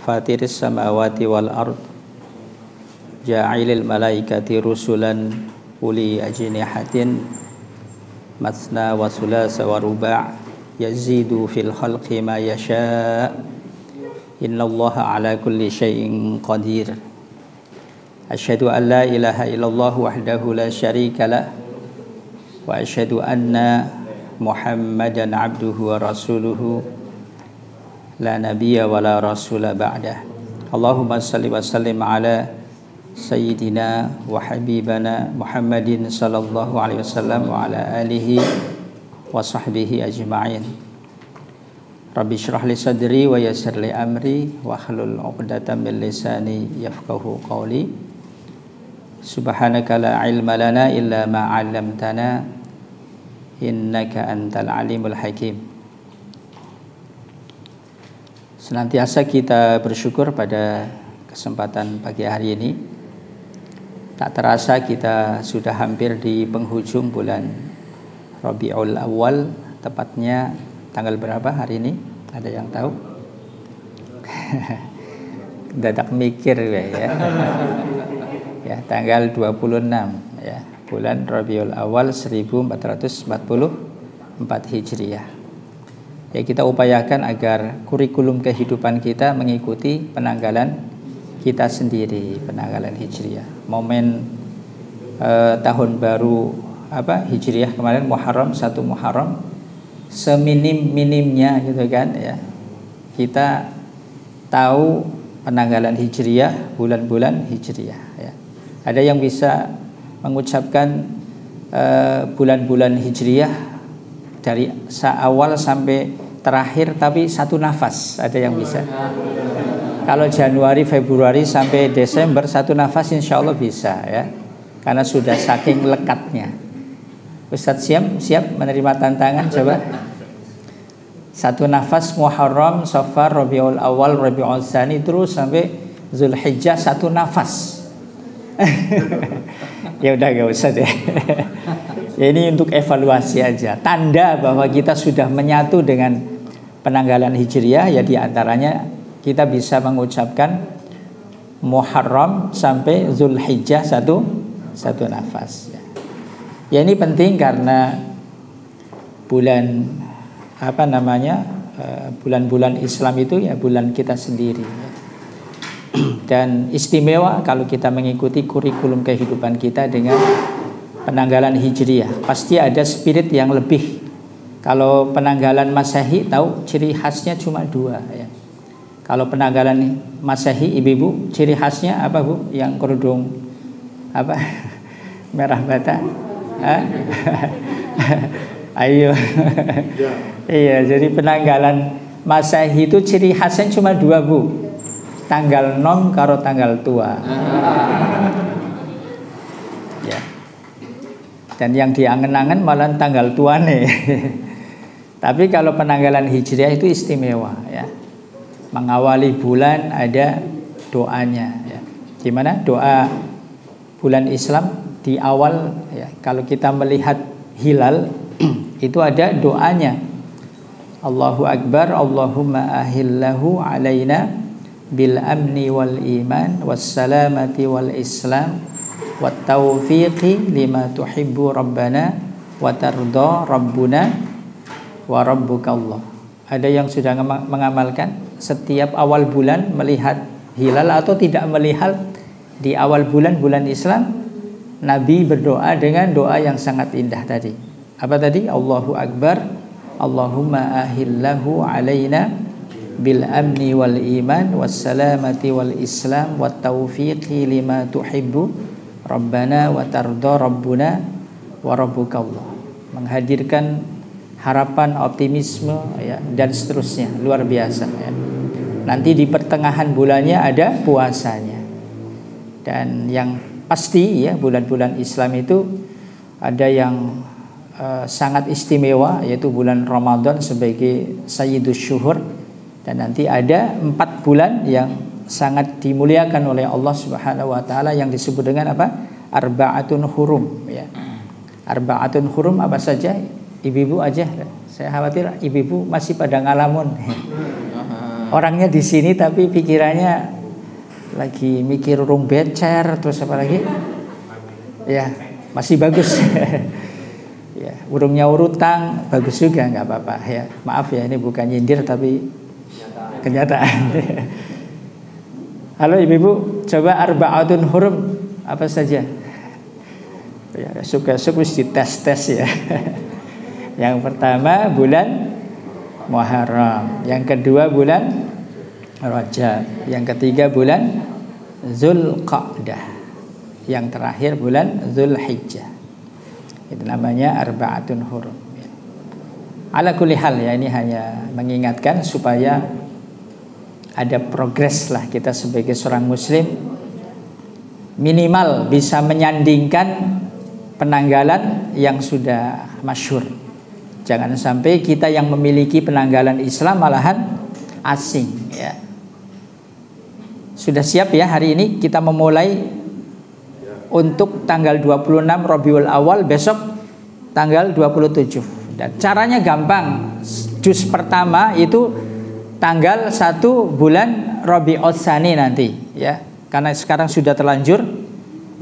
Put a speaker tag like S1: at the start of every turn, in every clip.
S1: fatiris samawati wal ard ja'ilil malaikati rusulan uli ajnihatin matsna wa sulasa wa ruba' yazidu fil khalqi ma yasha' innallaha ala kulli syai'in qadir. Asyhadu an la ilaha illallah wahdahu la syarika lah wa asyhadu anna Muhammadan abduhu wa rasuluhu la nabiyya wa la rasula ba'dah. Allahumma salli wa sallim ala sayyidina wa habibana Muhammadin sallallahu alaihi wasallam wa ala alihi wa sahbihi ajma'in. Rabbi syrah li sadri wa yassir li amri wa hlul 'uqdatam min lisani yafqahu qawli. Subhanaka la ilma lana illa ma 'allamtana innaka antal alimul hakim. Senantiasa kita bersyukur pada kesempatan pagi hari ini. Tak terasa kita sudah hampir di penghujung bulan Rabiul Awal. Tepatnya tanggal berapa hari ini? Ada yang tahu? Dadak mikir ya. Ya, tanggal 26 ya, bulan Rabiul Awal 1444 Hijriah. Ya, kita upayakan agar kurikulum kehidupan kita mengikuti penanggalan kita sendiri, penanggalan Hijriah. Momen tahun baru Hijriah kemarin Muharram, 1 Muharram, seminim-minimnya gitu kan ya. Kita tahu penanggalan Hijriah, bulan-bulan Hijriah ya. Ada yang bisa mengucapkan bulan-bulan Hijriah dari awal sampai terakhir tapi satu nafas, ada yang bisa. Kalau Januari, Februari sampai Desember satu nafas insya Allah bisa ya, karena sudah saking lekatnya. Ustadz siap menerima tantangan? Coba satu nafas Muharram, Safar, Rabiul Awal, Rabiul Tsani terus sampai Zulhijjah satu nafas. Ya udah gak usah deh. Ya, ini untuk evaluasi aja, tanda bahwa kita sudah menyatu dengan penanggalan Hijriah. Ya diantaranya kita bisa mengucapkan Muharram sampai Zulhijjah satu nafas. Ya ini penting karena bulan bulan-bulan Islam itu ya bulan kita sendiri. Dan istimewa kalau kita mengikuti kurikulum kehidupan kita dengan penanggalan Hijriah. Pasti ada spirit yang lebih. Kalau penanggalan Masehi tahu ciri khasnya cuma 2 ya. Kalau penanggalan Masehi, ibu-ibu, ciri khasnya apa Bu? Yang kerudung merah bata? Ayo. Iya, jadi penanggalan Masehi itu ciri khasnya cuma 2 Bu. Tanggal nom karo tanggal tua. Ya. Dan yang diangen-angen malah tanggal tua nih. Tapi kalau penanggalan Hijriah itu istimewa ya. Mengawali bulan ada doanya ya. Gimana doa bulan Islam di awal ya, kalau kita melihat hilal itu ada doanya. Allahu Akbar, Allahumma ahillahu alaina bil amni wal iman was salamati wal islam wat taufiqi lima tuhibbu rabbana wa tarda rabbuna wa rabbukallah. Ada yang sudah mengamalkan setiap awal bulan melihat hilal atau tidak melihat di awal bulan Islam, Nabi berdoa dengan doa yang sangat indah tadi. Apa tadi? Allahu Akbar, Allahumma ahillahu alaina bil amni wal iman was salamati wal islam wat taufiqi lima tuhibbu rabbana wa tarda rabbuna wa rabbukallah. Menghadirkan harapan, optimisme ya, dan seterusnya, luar biasa ya. Nanti di pertengahan bulannya ada puasanya. Dan yang pasti ya, bulan-bulan Islam itu ada yang sangat istimewa, yaitu bulan Ramadan sebagai sayyidus syuhur. Dan nanti ada 4 bulan yang sangat dimuliakan oleh Allah Subhanahu wa taala yang disebut dengan apa? Arba'atun hurum ya. Arba'atun hurum apa saja? Ibu-ibu aja. Saya khawatir ibu-ibu masih pada ngalamun. Orangnya di sini tapi pikirannya lagi mikir urung becer, terus apa lagi? Ya, masih bagus. Ya, urungnya urutang bagus juga, nggak apa-apa ya. Maaf ya, ini bukan nyindir tapi kenyataan. Halo ibu-ibu, coba arba'atun hurum apa saja? Ya, suka-suka dites-tes ya. Yang pertama bulan Muharram, yang kedua bulan Rajab, yang ketiga bulan Zulqa'dah, yang terakhir bulan Zulhijjah. Itu namanya arba'atun hurum. Ala kulli hal ya, ini hanya mengingatkan supaya ada progres lah kita sebagai seorang muslim, minimal bisa menyandingkan penanggalan yang sudah masyhur. Jangan sampai kita yang memiliki penanggalan Islam malahan asing ya. Sudah siap ya hari ini kita memulai untuk tanggal 26 Rabiul Awal, besok tanggal 27. Dan caranya gampang. Juz pertama itu tanggal 1 bulan Rabiul Tsani nanti ya. Karena sekarang sudah terlanjur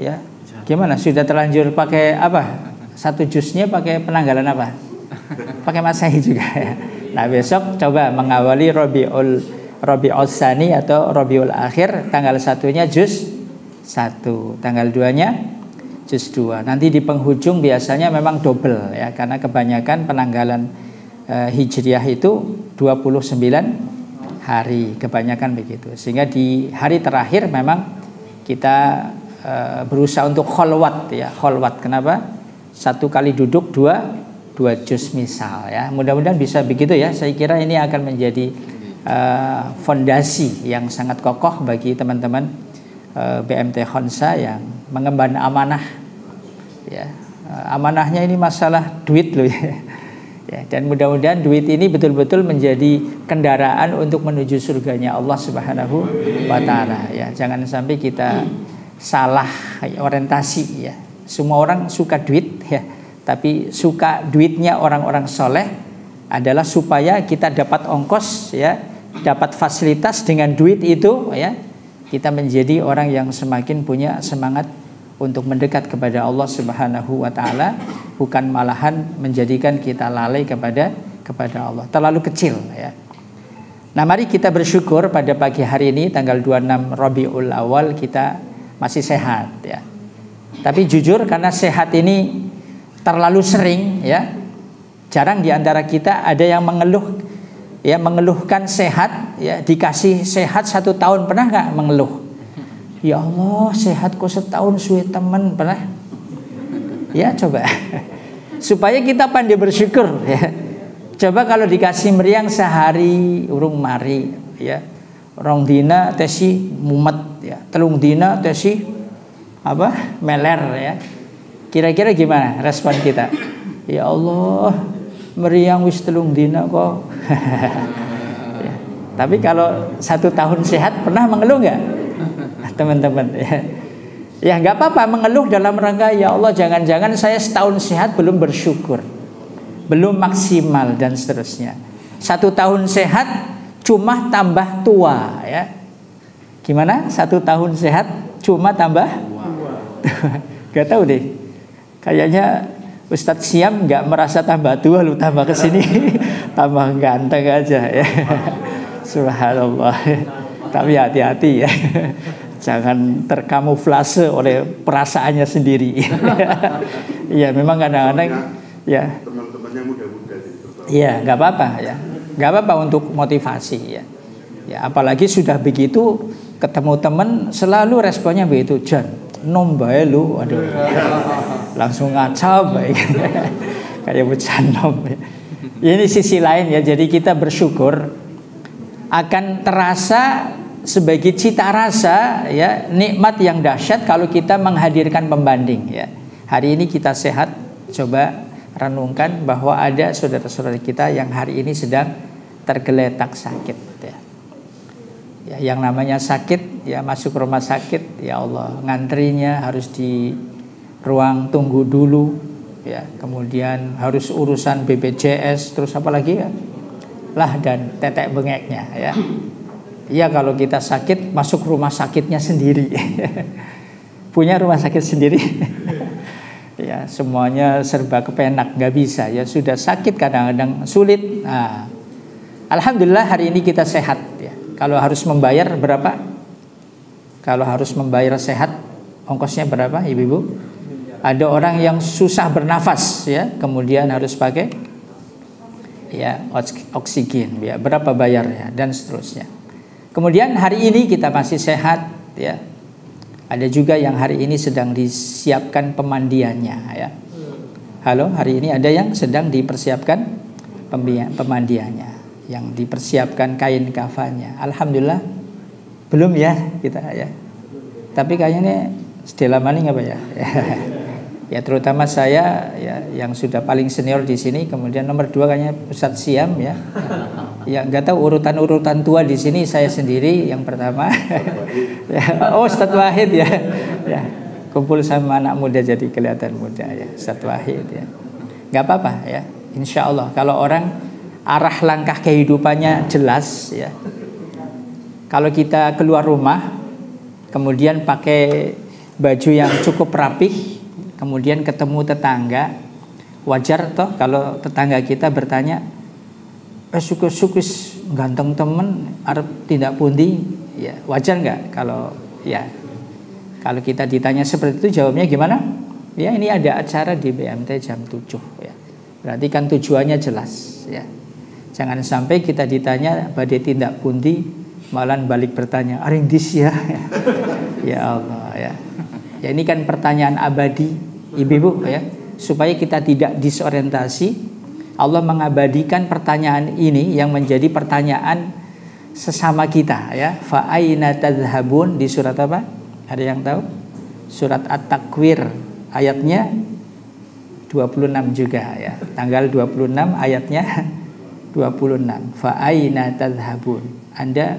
S1: ya. Gimana? Sudah terlanjur pakai apa? Satu juznya pakai penanggalan apa? Pakai Masehi juga ya. Nah, besok coba mengawali Rabiul Tsani atau Rabiul Akhir, tanggal 1-nya juz 1, tanggal 2-nya juz 2. Nanti di penghujung biasanya memang double ya, karena kebanyakan penanggalan Hijriah itu 29 hari, kebanyakan begitu. Sehingga di hari terakhir memang kita berusaha untuk kholwat ya. Kholwat kenapa? 1 kali duduk 2 juz misal ya. Mudah-mudahan bisa begitu ya. Saya kira ini akan menjadi fondasi yang sangat kokoh bagi teman-teman BMT Khonsa yang mengemban amanah ya. Amanahnya ini masalah duit loh ya. Ya, dan mudah-mudahan duit ini betul-betul menjadi kendaraan untuk menuju surganya Allah Subhanahu wa taala ya. Jangan sampai kita salah orientasi ya. Semua orang suka duit ya, tapi suka duitnya orang-orang soleh adalah supaya kita dapat ongkos ya, dapat fasilitas dengan duit itu ya. Kita menjadi orang yang semakin punya semangat untuk mendekat kepada Allah Subhanahu wa taala, bukan malahan menjadikan kita lalai kepada Allah. Terlalu kecil ya. Nah, mari kita bersyukur pada pagi hari ini tanggal 26 Rabiul Awal kita masih sehat ya. Tapi jujur karena sehat ini terlalu sering ya. Jarang di antara kita ada yang mengeluh ya, mengeluhkan sehat ya, dikasih sehat 1 tahun, pernah nggak mengeluh? Ya Allah, sehat kok setahun suwe temen, pernah? Ya coba supaya kita pandai bersyukur ya. Coba kalau dikasih meriang sehari urung mari ya, rong dina tesi mumet ya, telung dina tesi apa meler ya. Kira-kira gimana respon kita? Ya Allah, meriang wis telung dina kok. Ya. Tapi kalau 1 tahun sehat pernah mengeluh nggak teman-teman ya? Ya nggak apa-apa mengeluh dalam rangka ya Allah, jangan-jangan saya setahun sehat belum bersyukur, belum maksimal dan seterusnya. 1 tahun sehat cuma tambah tua ya. Gimana? 1 tahun sehat cuma tambah tua. Gak tahu deh. Kayaknya Ustadz Siam nggak merasa tambah tua, lu tambah kesini tambah ganteng aja ya. Subhanallah. Tapi hati-hati ya, jangan terkamuflase oleh perasaannya sendiri. Iya, memang kadang-kadang ya. Teman-temannya muda-muda. Iya, nggak apa-apa ya, nggak apa-apa untuk motivasi ya. Ya, apalagi sudah begitu ketemu teman selalu responnya begitu, Jan, nom bae lu, aduh, langsung ngaca baik, kayak bercandom. Ini sisi lain ya, jadi kita bersyukur akan terasa sebagai cita rasa ya, nikmat yang dahsyat kalau kita menghadirkan pembanding ya. Hari ini kita sehat, coba renungkan bahwa ada saudara-saudara kita yang hari ini sedang tergeletak sakit ya. Ya, yang namanya sakit ya, masuk rumah sakit ya Allah, ngantrinya harus di ruang tunggu dulu ya, kemudian harus urusan BPJS, terus apa lagi ya lah, dan tetek bengeknya ya. Ya kalau kita sakit masuk rumah sakitnya sendiri. Punya rumah sakit sendiri. Ya semuanya serba kepenak, nggak bisa. Ya sudah sakit kadang-kadang sulit. Nah, alhamdulillah hari ini kita sehat. Ya. Kalau harus membayar berapa? Kalau harus membayar sehat, ongkosnya berapa, ibu-ibu? Ada orang yang susah bernafas, ya, kemudian harus pakai ya oksigen, ya, berapa bayarnya dan seterusnya. Kemudian hari ini kita masih sehat, ya. Ada juga yang hari ini sedang disiapkan pemandiannya, ya. Halo, hari ini ada yang sedang dipersiapkan pemandiannya, yang dipersiapkan kain kafannya. Alhamdulillah belum ya kita ya. Tapi kayaknya Stella maning apa ya? Ya terutama saya ya yang sudah paling senior di sini, kemudian nomor 2 kayaknya Ustadz Siam ya. Ya nggak tahu urutan tua di sini saya sendiri yang pertama. Ya, oh Ustadz Wahid ya. Ya kumpul sama anak muda jadi kelihatan muda ya Ustadz Wahid ya. Nggak apa-apa ya. Insya Allah kalau orang arah langkah kehidupannya jelas ya. Kalau kita keluar rumah kemudian pakai baju yang cukup rapih, kemudian ketemu tetangga, wajar toh kalau tetangga kita bertanya, sukus ganteng temen arep tindak pundi, ya wajar nggak kalau ya kalau kita ditanya seperti itu jawabnya gimana? Ya ini ada acara di BMT jam 7 ya. Berarti kan tujuannya jelas ya. Jangan sampai kita ditanya badhe tindak pundi malah balik bertanya aringdis ya. Ya Allah ya. Ya ini kan pertanyaan abadi ibu-ibu ya, supaya kita tidak disorientasi. Allah mengabadikan pertanyaan ini yang menjadi pertanyaan sesama kita ya. Fa aina tadhhabun di surat apa? Ada yang tahu? Surat At-Takwir ayatnya 26 juga ya. Tanggal 26 ayatnya 26. Fa aina tadhhabun. Anda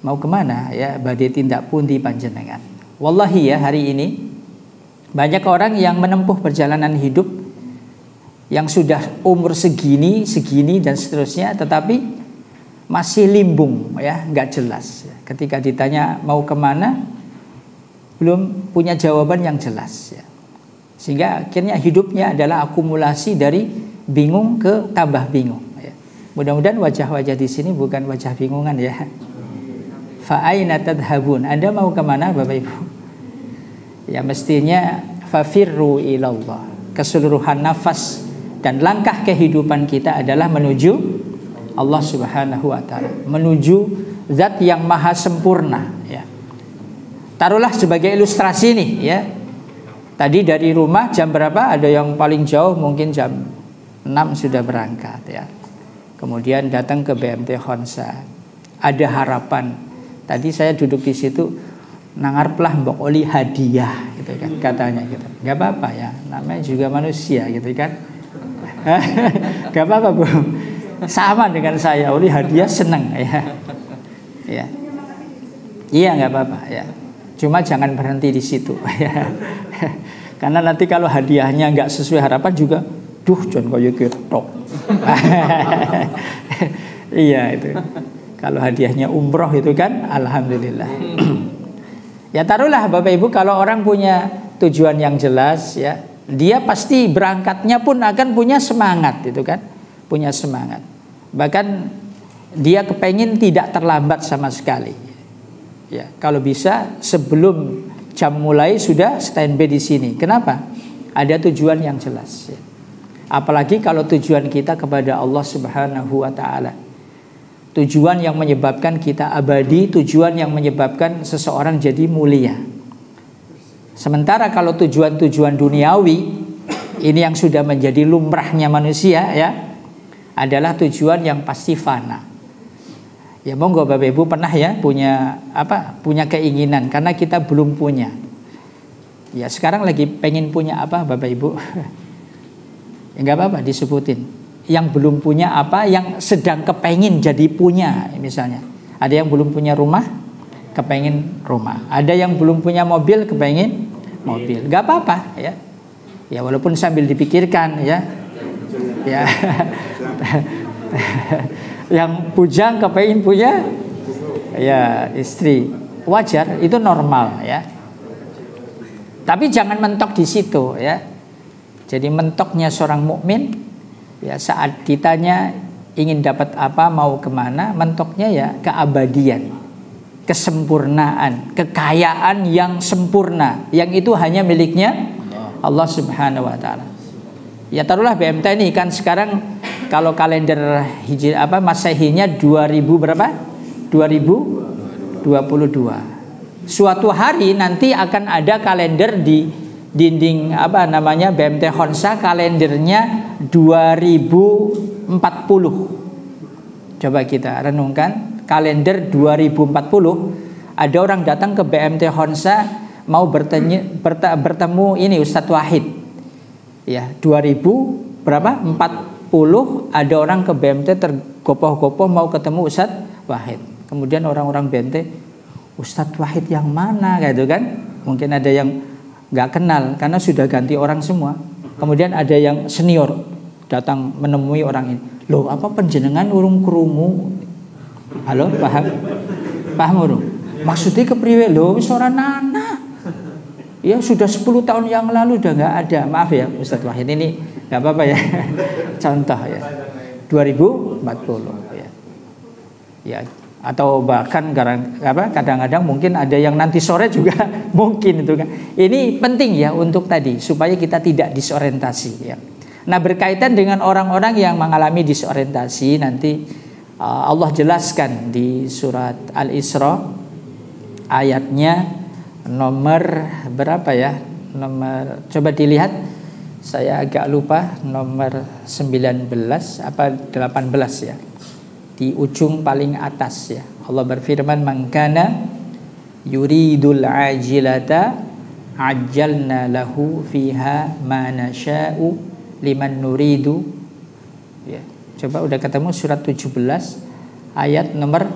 S1: mau kemana ya? Badhe tindak pundi panjenengan. Wallahi ya hari ini banyak orang yang menempuh perjalanan hidup yang sudah umur segini dan seterusnya, tetapi masih limbung ya, nggak jelas. Ketika ditanya mau kemana, belum punya jawaban yang jelas. Ya. Sehingga akhirnya hidupnya adalah akumulasi dari bingung ke tambah bingung. Ya. Mudah-mudahan wajah-wajah di sini bukan wajah bingungan ya. Fa aina tadhhabun? Anda mau kemana Bapak Ibu? Ya mestinya fafirru ilallah. Keseluruhan nafas dan langkah kehidupan kita adalah menuju Allah Subhanahu wa taala, menuju zat yang maha sempurna ya. Taruhlah sebagai ilustrasi nih ya. Tadi dari rumah jam berapa? Ada yang paling jauh mungkin jam 6 sudah berangkat ya. Kemudian datang ke BMT Khonsa. Ada harapan. Tadi saya duduk di situ nangarplah mbok oli hadiah gitu kan katanya gitu. Gak apa-apa ya, namanya juga manusia gitu kan. Gak apa-apa Bu, sama dengan saya, oli hadiah seneng ya. Ya, iya gak apa-apa ya. Cuma jangan berhenti di situ ya. Karena nanti kalau hadiahnya nggak sesuai harapan juga, duh jangan kaya ketok. Iya itu. Kalau hadiahnya umroh itu kan, alhamdulillah. Ya taruhlah Bapak Ibu kalau orang punya tujuan yang jelas ya, dia pasti berangkatnya pun akan punya semangat itu kan, punya semangat. Bahkan dia kepengen tidak terlambat sama sekali. Ya, kalau bisa sebelum jam mulai sudah standby di sini. Kenapa? Ada tujuan yang jelas ya. Apalagi kalau tujuan kita kepada Allah Subhanahu wa taala. Tujuan yang menyebabkan kita abadi, tujuan yang menyebabkan seseorang jadi mulia. Sementara kalau tujuan-tujuan duniawi ini yang sudah menjadi lumrahnya manusia ya, adalah tujuan yang pasti fana. Ya monggo Bapak Ibu pernah ya punya apa? Punya keinginan karena kita belum punya. Ya sekarang lagi pengen punya apa Bapak Ibu? Ya enggak apa-apa disebutin. Yang belum punya apa, yang sedang kepengin jadi punya misalnya. Ada yang belum punya rumah, kepengin rumah. Ada yang belum punya mobil, kepengin mobil. Gak apa-apa ya. Ya walaupun sambil dipikirkan ya. Ya. Yang bujang kepengin punya ya istri, wajar, itu normal ya. Tapi jangan mentok di situ ya. Jadi mentoknya seorang mukmin ya, saat ditanya ingin dapat apa, mau kemana, mentoknya ya keabadian, kesempurnaan, kekayaan yang sempurna, yang itu hanya miliknya Allah Subhanahu wa taala. Ya taruhlah BMT ini kan sekarang kalau kalender Masehinya 2000 berapa? 2022. Suatu hari nanti akan ada kalender di dinding BMT Honsa, kalendernya 2040. Coba kita renungkan, kalender 2040, ada orang datang ke BMT Honsa mau bertemu ini Ustadz Wahid. Ya, 2040 ada orang ke BMT tergopoh-gopoh mau ketemu Ustadz Wahid. Kemudian orang-orang BMT, Ustadz Wahid yang mana gitu kan? Mungkin ada yang nggak kenal karena sudah ganti orang semua. Kemudian ada yang senior datang menemui orang ini. Loh, apa penjenengan urung krungu? Halo, paham? Paham urung? Maksudnya kepriwe lho, wis ora nana. Ya sudah 10 tahun yang lalu udah nggak ada. Maaf ya Ustadz Wahid, ini nggak apa-apa ya. Contoh ya. 2040 ya. Ya, atau bahkan kadang-kadang mungkin ada yang nanti sore juga mungkin itu kan. Ini penting ya untuk tadi supaya kita tidak disorientasi ya. Nah, berkaitan dengan orang-orang yang mengalami disorientasi nanti Allah jelaskan di surat Al-Isra ayatnya nomor berapa ya? Nomor, coba dilihat, saya agak lupa, nomor 19 apa 18 ya. Di ujung paling atas ya, Allah berfirman, man kana yuridul ajilata ajjalna lahu fiha ma nasha'u liman nuridu ya. Coba udah ketemu surat 17 ayat nomor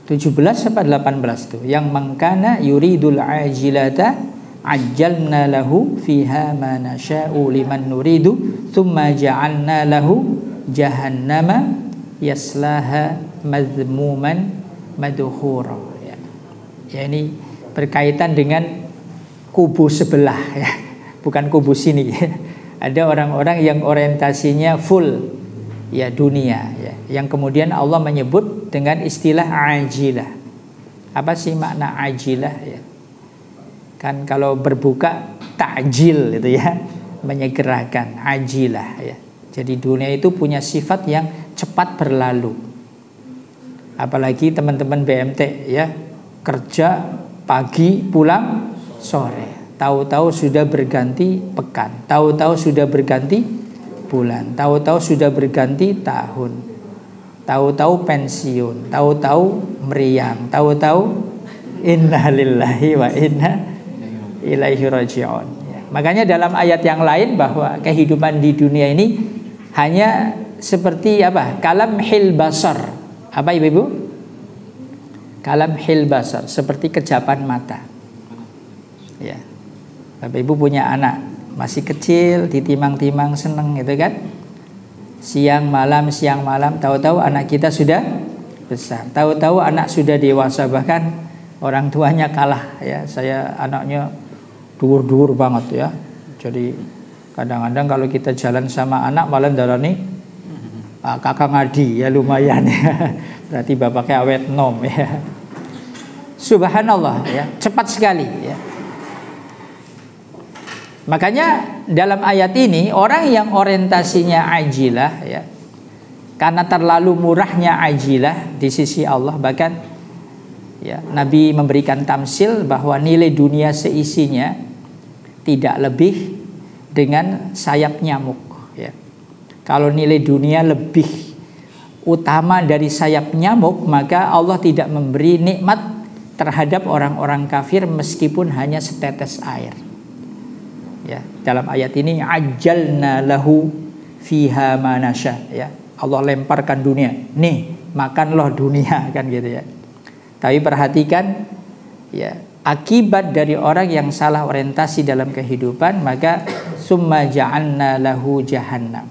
S1: 17 apa 18 tuh, yang man kana yuridul ajilata ajjalna lahu fiha ma nasha'u liman nuridu thumma ja'alna lahu jahannama yaslaha madhmuman madhura ya. Ya, ini berkaitan dengan kubu sebelah ya, bukan kubu sini ya. Ada orang-orang yang orientasinya full ya dunia ya, yang kemudian Allah menyebut dengan istilah ajilah. Apa sih makna ajilah ya? Kan kalau berbuka takjil itu ya, menyegerakan, ajilah ya. Jadi dunia itu punya sifat yang cepat berlalu. Apalagi teman-teman BMT ya, kerja pagi pulang sore, tahu-tahu sudah berganti pekan, tahu-tahu sudah berganti bulan, tahu-tahu sudah berganti tahun, tahu-tahu pensiun, tahu-tahu meriang, tahu-tahu inna lillahi wa inna ilaihi raji'un ya. Makanya dalam ayat yang lain bahwa kehidupan di dunia ini hanya seperti apa? Kalam hil basar. Apa ibu-ibu? Kalam hil basar, seperti kejapan mata. Ya. Bapak ibu punya anak masih kecil, ditimang-timang seneng gitu kan? Siang malam, tahu-tahu anak kita sudah besar. Tahu-tahu anak sudah dewasa, bahkan orang tuanya kalah ya. Saya anaknya dur-dur banget ya. Jadi kadang-kadang kalau kita jalan sama anak malah darani kakak ngadi ya, lumayan ya. Berarti bapaknya awet nom ya. Subhanallah ya, cepat sekali ya. Makanya dalam ayat ini orang yang orientasinya ajilah ya, karena terlalu murahnya ajilah di sisi Allah, bahkan ya Nabi memberikan tamsil bahwa nilai dunia seisinya tidak lebih dengan sayap nyamuk ya. Kalau nilai dunia lebih utama dari sayap nyamuk, maka Allah tidak memberi nikmat terhadap orang-orang kafir meskipun hanya setetes air. Ya, dalam ayat ini ajjalna lahu fiha ma nasya ya. Allah lemparkan dunia. Nih, makanlah dunia kan gitu ya. Tapi perhatikan ya, akibat dari orang yang salah orientasi dalam kehidupan, maka summa ja'alna lahu jahannam.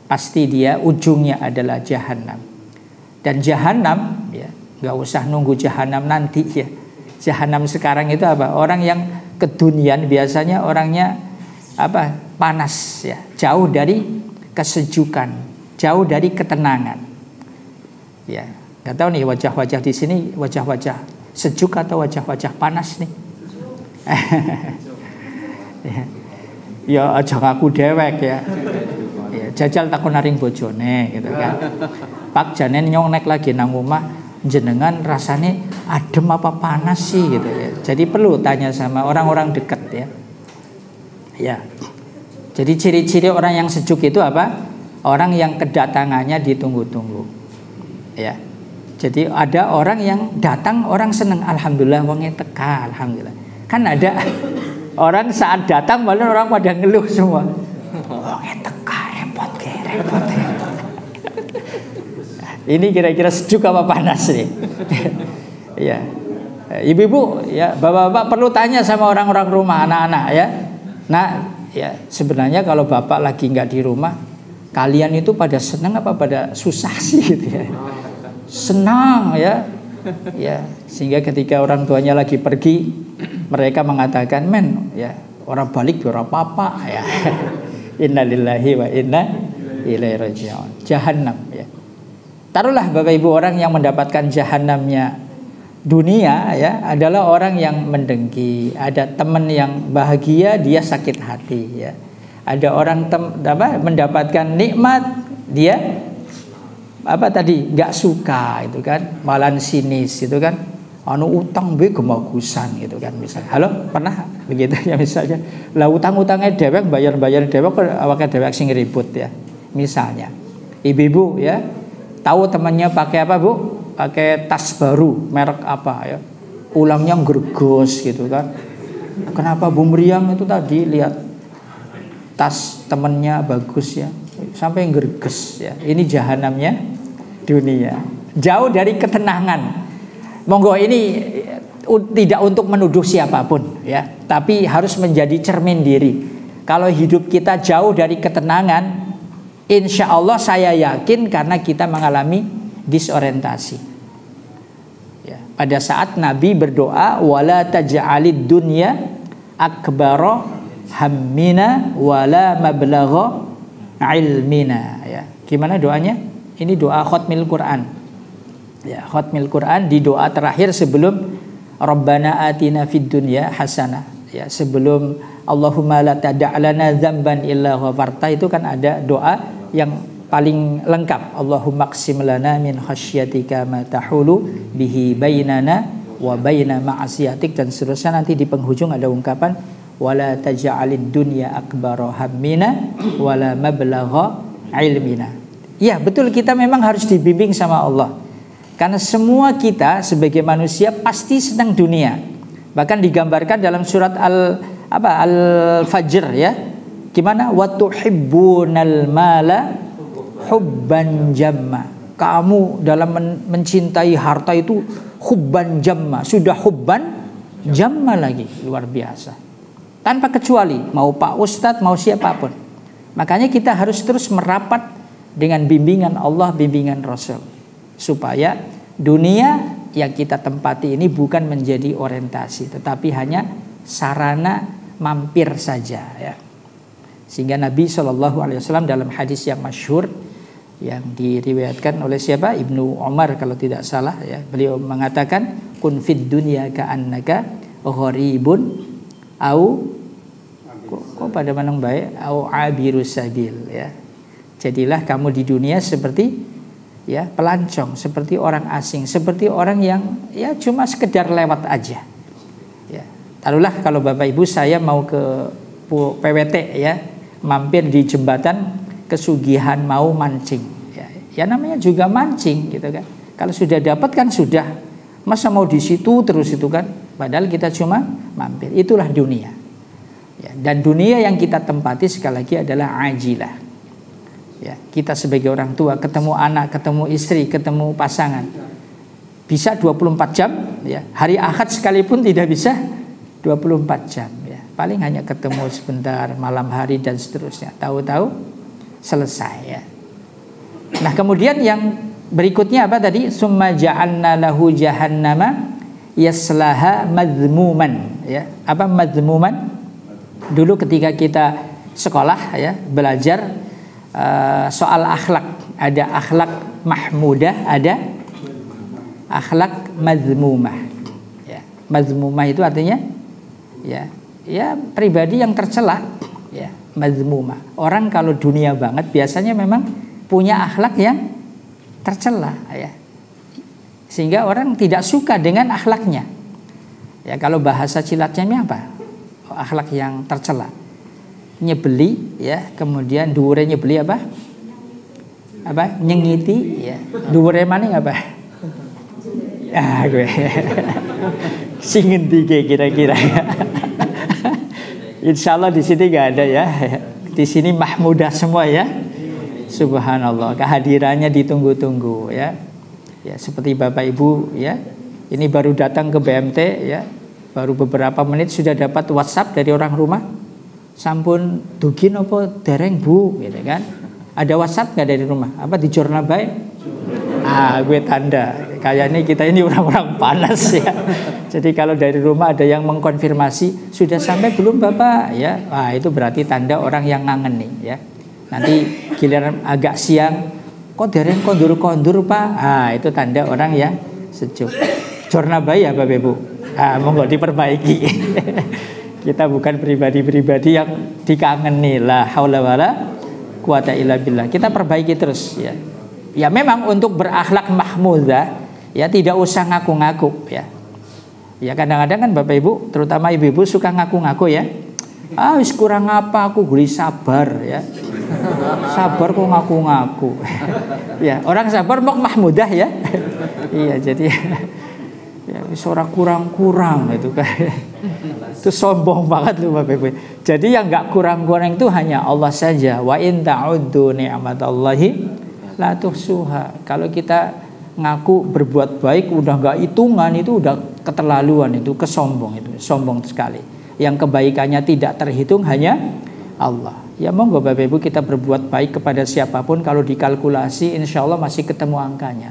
S1: Pasti dia ujungnya adalah jahanam. Dan jahanam ya. Nggak usah nunggu jahanam nanti ya. Jahanam sekarang itu apa? Orang yang kedunian biasanya orangnya apa? Panas ya, jauh dari kesejukan, jauh dari ketenangan. Ya, nggak tahu nih wajah-wajah di sini wajah-wajah sejuk atau wajah-wajah panas nih. Ya aja ngaku dewek ya. Ya jajal takon naring bojone gitu kan. Pak jane nyongnek lagi nang omah jenengan rasanya adem apa panas sih gitu ya. Jadi perlu tanya sama orang-orang dekat ya. Ya. Jadi ciri-ciri orang yang sejuk itu apa? Orang yang kedatangannya ditunggu-tunggu. Ya. Jadi ada orang yang datang orang seneng, alhamdulillah wonge teka, alhamdulillah. Kan ada orang saat datang malah orang pada ngeluh semua. Wonge teka repot. Ini kira-kira sejuk apa panas nih? Ya. Ibu-ibu ya, bapak-bapak perlu tanya sama orang-orang rumah, anak-anak ya. Nah, ya sebenarnya kalau bapak lagi nggak di rumah, kalian itu pada senang apa pada susah sih gitu ya? Senang ya. Ya, sehingga ketika orang tuanya lagi pergi, mereka mengatakan, "Men, ya, orang balik ora apa-apa ya." Innalillahi wa inna ilaihi raji'un. Jahannam ya. Taruhlah Bapak Ibu orang yang mendapatkan jahanamnya dunia ya adalah orang yang mendengki, ada teman yang bahagia dia sakit hati ya. Ada orang mendapatkan nikmat dia nggak suka itu kan, malah sinis itu kan, anu utang be gemagusan gitu kan misalnya. Halo, pernah begitu ya misalnya. Lah utang-utangnya dewek bayar dewek awake dewek sing ribut ya. Misalnya. Ibu-ibu ya, tahu temannya pakai apa, Bu? Pakai tas baru, merek apa ya, pulangnya gergos gitu kan. Kenapa Bu Meriam itu tadi lihat tas temennya bagus ya, sampai gerges ya. Ini jahanamnya dunia, jauh dari ketenangan. Monggo ini tidak untuk menuduh siapapun ya, tapi harus menjadi cermin diri. Kalau hidup kita jauh dari ketenangan, insya Allah saya yakin karena kita mengalami disorientasi. Ya, pada saat Nabi berdoa, wala taj'alid dunya akbara hammina wala mablagha ilmina. Ya, gimana doanya? Ini doa khatmil Quran. Ya, khatmil Quran di doa terakhir sebelum Rabbana atina fid dunya hasanah. Ya, sebelum Allahumma la tada'lana dzamban illa ghafarta itu kan ada doa yang paling lengkap. Allahumma qsim lana min khasyatika ma tahulu bihi bainana wa baina ma'asiyatik, dan seterusnya. Nanti di penghujung ada ungkapan wala taj'alid dunya akbara hammina wala mablagha ilmina. Ya, betul, kita memang harus dibimbing sama Allah. Karena semua kita sebagai manusia pasti senang dunia. Bahkan digambarkan dalam surat Al-Fajr ya. Gimana? Wa tuhibbunal mala hubban jamma. Kamu dalam mencintai harta itu hubban jamma, sudah hubban jamma lagi, luar biasa. Tanpa kecuali, mau Pak Ustadz, mau siapapun. Makanya kita harus terus merapat dengan bimbingan Allah, bimbingan Rasul, supaya dunia yang kita tempati ini bukan menjadi orientasi, tetapi hanya sarana mampir saja ya. Sehingga Nabi SAW dalam hadis yang masyhur yang diriwayatkan oleh siapa? Ibnu Umar kalau tidak salah ya. Beliau mengatakan kun fid dunya ka'annaka gharibun au kok pada manung bae au abirus sabil ya. Jadilah kamu di dunia seperti ya pelancong, seperti orang asing, seperti orang yang ya cuma sekedar lewat aja. Ya. Taruhlah kalau Bapak Ibu saya mau ke PWT ya, mampir di jembatan Kesugihan mau mancing ya namanya juga mancing gitu kan. Kalau sudah dapat kan sudah, masa mau di situ terus itu kan, padahal kita cuma mampir. Itulah dunia ya. Dan dunia yang kita tempati sekali lagi adalah ajilah ya. Kita sebagai orang tua ketemu anak, ketemu istri, ketemu pasangan bisa 24 jam ya. Hari Ahad sekalipun tidak bisa 24 jam ya. Paling hanya ketemu sebentar malam hari dan seterusnya. Tahu-tahu selesai ya. Nah kemudian yang Berikutnya apa tadi? Summa ja'alna lahu jahannama yaslaha madhmuman, ya. Apa madhmuman? Dulu ketika kita sekolah ya, belajar soal akhlak, ada akhlak mahmudah, ada akhlak madhmumah. Ya, madhmumah itu artinya ya pribadi yang tercela, ya, madhmumah. Orang kalau dunia banget biasanya memang punya akhlak yang tercela, ya. Sehingga orang tidak suka dengan akhlaknya. Ya, kalau bahasa Cilatnya apa? Akhlak yang tercela. Nyebeli, ya, kemudian dhuwure nyebeli apa? Apa? Nyengiti, ya. Dhuwure maning apa? Ah, gue. Sing ngendi kira-kira. Insya Allah di sini nggak ada ya. Di sini mahmudah semua ya. Subhanallah, kehadirannya ditunggu-tunggu ya. Ya, seperti Bapak Ibu ya. Ini baru datang ke BMT ya. Baru beberapa menit sudah dapat WhatsApp dari orang rumah. Sampun dugi apa dereng Bu gitu kan. Ada WhatsApp nggak dari rumah? Apa di jurnal baik? Ah, gue tanda. Kayaknya kita ini orang-orang panas ya. Jadi kalau dari rumah ada yang mengkonfirmasi sudah sampai belum Bapak ya. Wah, itu berarti tanda orang yang ngangen nih ya. Nanti giliran agak siang, kok dereng kondur-kondur Pak. Ah, itu tanda orang yang sejuk. Jorna bayi ya Bapak Ibu. Ah, monggo diperbaiki. Kita bukan pribadi-pribadi yang dikangeni. La haula wala quwata illa billah. Kita perbaiki terus ya. Ya memang untuk berakhlak mahmudah ya tidak usah ngaku-ngaku ya. Ya kadang-kadang kan Bapak Ibu, terutama ibu-ibu suka ngaku-ngaku ya. Ah, wis kurang apa aku guli sabar ya. Sabar kok ngaku-ngaku. Ya, orang sabar mau mahmudah ya. Iya, jadi ya wis ora kurang-kurang itu kan. Itu sombong banget loh Bapak Ibu. Jadi yang enggak kurang-kurang itu hanya Allah saja. Wa in ta'uddu ni'matallahi la tuhsuha. Kalau kita ngaku berbuat baik udah enggak hitungan, itu udah keterlaluan, itu kesombong, itu sombong sekali. Yang kebaikannya tidak terhitung hanya Allah. Ya monggo Bapak Ibu kita berbuat baik kepada siapapun, kalau dikalkulasi insya Allah masih ketemu angkanya.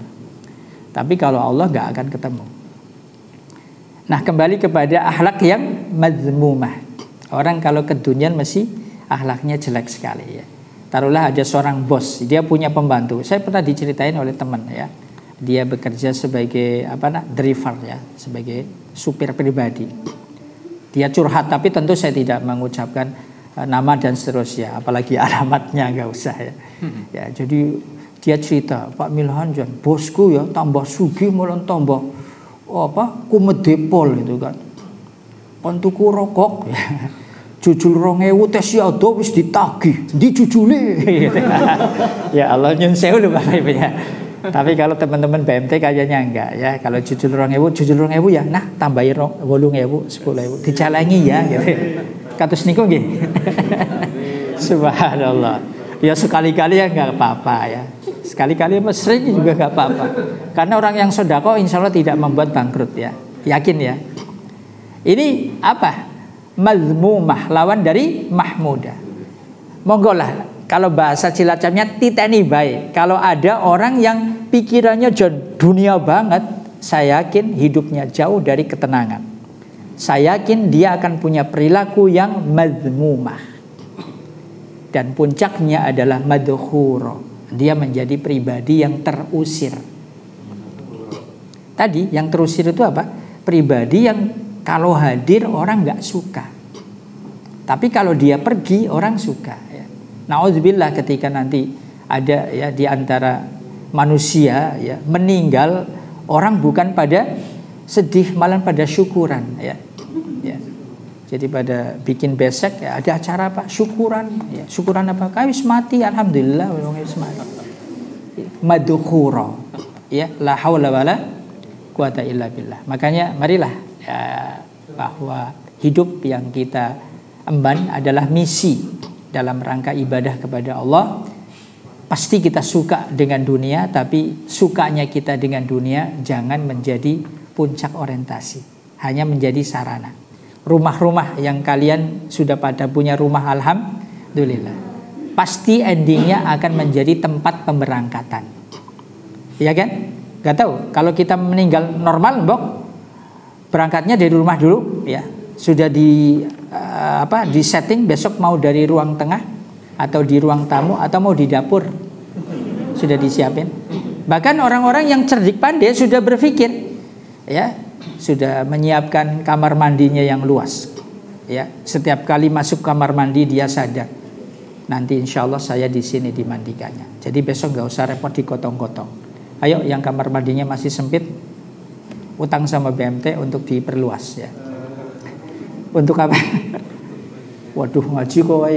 S1: Tapi kalau Allah nggak akan ketemu. Nah kembali kepada akhlak yang madhmumah. Orang kalau ke dunia mesti akhlaknya jelek sekali ya. Taruhlah ada seorang bos, dia punya pembantu. Saya pernah diceritain oleh teman ya. Dia bekerja sebagai driver ya, sebagai supir pribadi. Dia curhat, tapi tentu saya tidak mengucapkan nama dan seterusnya, apalagi alamatnya nggak usah ya. Ya, jadi dia cerita, Pak Milhan Jan, bosku ya tambah sugih malah tambah kumedepol itu kan. Kon tuku rokok ya. Jujul 2000 tes ya do wis ditagih, dijujule. Ya Allah nyun sewu lho Bapak Ibu ya. Tapi kalau teman-teman BMT kayaknya enggak ya. Kalau jujul 2000 ya. Nah, tambahin 8.000, 10.000 dicalangi ya gitu. Katus niku nggih. Subhanallah. Ya sekali-kali ya enggak apa-apa ya. Sekali-kali apa sering juga enggak apa-apa. Karena orang yang sedekah insya Allah tidak membuat bangkrut ya. Yakin ya. Ini apa? Mazmumah, lawan dari mahmudah. Monggo lah, kalau bahasa Cilacapnya titeni baik. Kalau ada orang yang pikirannya dunia banget, saya yakin hidupnya jauh dari ketenangan. Saya yakin dia akan punya perilaku yang mazmumah. Dan puncaknya adalah madkhura. Dia menjadi pribadi yang terusir. Tadi yang terusir itu apa? Pribadi yang kalau hadir orang nggak suka, tapi kalau dia pergi orang suka. Ya. Nauzubillah ketika nanti ada ya di antara manusia ya meninggal, orang bukan pada sedih malah pada syukuran ya. Ya. Jadi pada bikin besek ya, ada acara apa? Syukuran. Ya. Syukuran apa? Kawis mati, alhamdulillah wis mati. Madkhura. Ya, la haula wala quwata illa billah. Makanya marilah ya, bahwa hidup yang kita emban adalah misi dalam rangka ibadah kepada Allah. Pasti kita suka dengan dunia, tapi sukanya kita dengan dunia jangan menjadi puncak orientasi, hanya menjadi sarana. Rumah-rumah yang kalian sudah pada punya rumah, alhamdulillah, pasti endingnya akan menjadi tempat pemberangkatan. Iya kan? Gak tahu. Kalau kita meninggal normal, mbok berangkatnya dari rumah dulu, ya. Sudah di di setting besok mau dari ruang tengah atau di ruang tamu atau mau di dapur. Sudah disiapin. Bahkan orang-orang yang cerdik pandai sudah berpikir, ya, sudah menyiapkan kamar mandinya yang luas. Ya, setiap kali masuk kamar mandi dia sadar, nanti insya Allah saya di sini dimandikannya. Jadi besok nggak usah repot digotong-gotong. Ayo yang kamar mandinya masih sempit, utang sama BMT untuk diperluas, ya. Untuk apa? Waduh, ngaji kok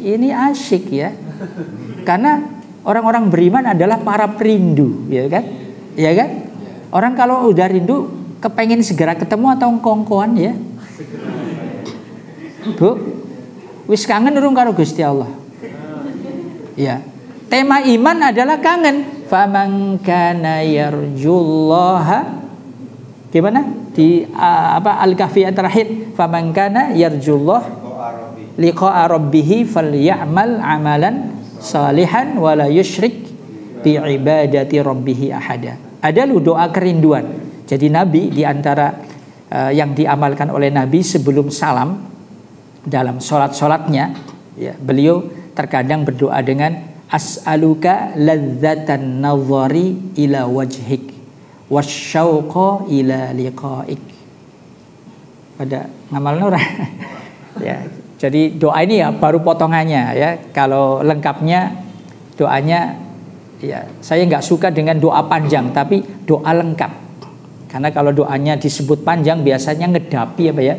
S1: ini asyik, ya. Karena orang-orang beriman adalah para perindu, ya kan? Ya kan? Orang kalau udah rindu kepengen segera ketemu atau kongkoan, ya. Bu, wis kangen urung karo Gusti Allah. Ya. Tema iman adalah kangen. Faman kana yarjullaha, gimana? Di Al-Kahfi terakhir, faman kana yarjullah liqa'a rabbih falyamal amalan salihan wala yusyrik bi ibadati rabbih ahada. Ada lu doa kerinduan. Jadi Nabi di antara yang diamalkan oleh Nabi sebelum salam dalam sholat-sholatnya, ya, beliau terkadang berdoa dengan as'aluka ladzatan nazari ila wajhik wasyauqa ila liqa'ik. Pada ngamal nurah. Ya, jadi doa ini ya baru potongannya, ya. Kalau lengkapnya doanya, ya, saya nggak suka dengan doa panjang, tapi doa lengkap. Karena kalau doanya disebut panjang biasanya ngedapi apa ya,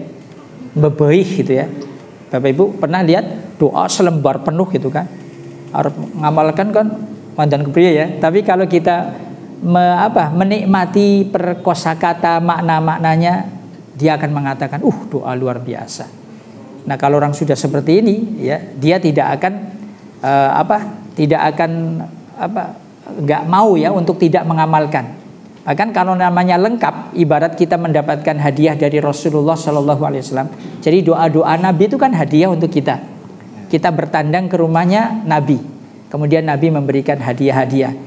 S1: bebeih gitu, ya. Bapak Ibu pernah lihat doa selembar penuh gitu kan? Harus ngamalkan kan mandan kepriye, ya. Tapi kalau kita menikmati perkosakata makna-maknanya, dia akan mengatakan, doa luar biasa. Nah, kalau orang sudah seperti ini, ya, dia tidak akan nggak mau, ya, untuk tidak mengamalkan. Bahkan kalau namanya lengkap, ibarat kita mendapatkan hadiah dari Rasulullah SAW. Jadi doa-doa Nabi itu kan hadiah untuk kita. Kita bertandang ke rumahnya Nabi, kemudian Nabi memberikan hadiah-hadiah.